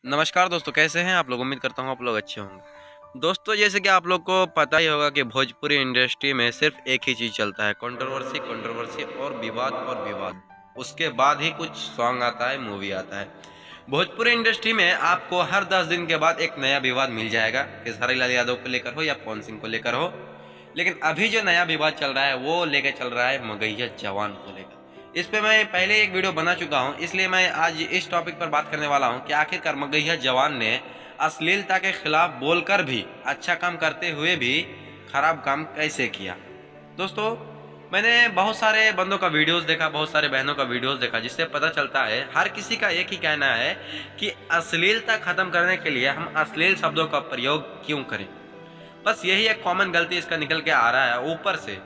नमस्कार दोस्तों, कैसे हैं आप लोग। उम्मीद करता हूँ आप लोग अच्छे होंगे। दोस्तों, जैसे कि आप लोग को पता ही होगा कि भोजपुरी इंडस्ट्री में सिर्फ एक ही चीज़ चलता है, कंट्रोवर्सी कंट्रोवर्सी और विवाद और विवाद। उसके बाद ही कुछ सॉन्ग आता है, मूवी आता है। भोजपुरी इंडस्ट्री में आपको हर 10 दिन के बाद एक नया विवाद मिल जाएगा, खेसारी लाल यादव को लेकर हो या पवन सिंह को लेकर हो। लेकिन अभी जो नया विवाद चल रहा है वो लेके चल रहा है मगहिया जवान को लेकर। इस पे मैं पहले एक वीडियो बना चुका हूं, इसलिए मैं आज इस टॉपिक पर बात करने वाला हूं कि आखिरकार मगहिया जवान ने अश्लीलता के खिलाफ बोलकर भी, अच्छा काम करते हुए भी खराब काम कैसे किया। दोस्तों, मैंने बहुत सारे बंदों का वीडियोस देखा, बहुत सारे बहनों का वीडियोस देखा, जिससे पता चलता है हर किसी का एक ही कहना है कि अश्लीलता खत्म करने के लिए हम अश्लील शब्दों का प्रयोग क्यों करें। बस यही एक कॉमन गलती इसका निकल के आ रहा है। ऊपर से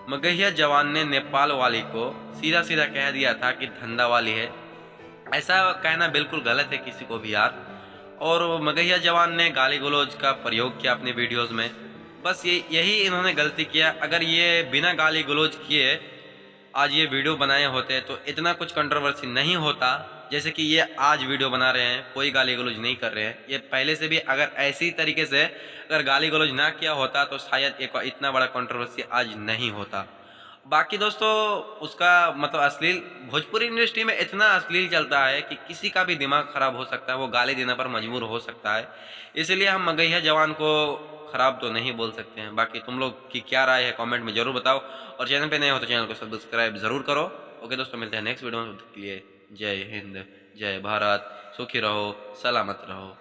मगहिया जवान ने नेपाल वाली को सीधा सीधा कह दिया था कि धंधा वाली है। ऐसा कहना बिल्कुल गलत है किसी को भी यार। और मगहिया जवान ने गाली गलौज का प्रयोग किया अपने वीडियोस में। बस यही इन्होंने गलती किया। अगर ये बिना गाली गलौज किए आज ये वीडियो बनाए होते तो इतना कुछ कंट्रोवर्सी नहीं होता। जैसे कि ये आज वीडियो बना रहे हैं, कोई गाली गलौज नहीं कर रहे हैं। ये पहले से भी अगर ऐसी तरीके से अगर गाली गलौज ना किया होता तो शायद एक इतना बड़ा कंट्रोवर्सी आज नहीं होता। बाकी दोस्तों, उसका मतलब अश्लील भोजपुरी इंडस्ट्री में इतना अश्लील चलता है कि किसी का भी दिमाग खराब हो सकता है, वो गाली देने पर मजबूर हो सकता है। इसलिए हम मगहिया जवान को खराब तो नहीं बोल सकते हैं। बाकी तुम लोग की क्या राय है कमेंट में ज़रूर बताओ, और चैनल पे नए हो तो चैनल को सब्सक्राइब ज़रूर करो। ओके दोस्तों, मिलते हैं नेक्स्ट वीडियो में। तब तक के लिए जय हिंद, जय भारत, सुखी रहो, सलामत रहो।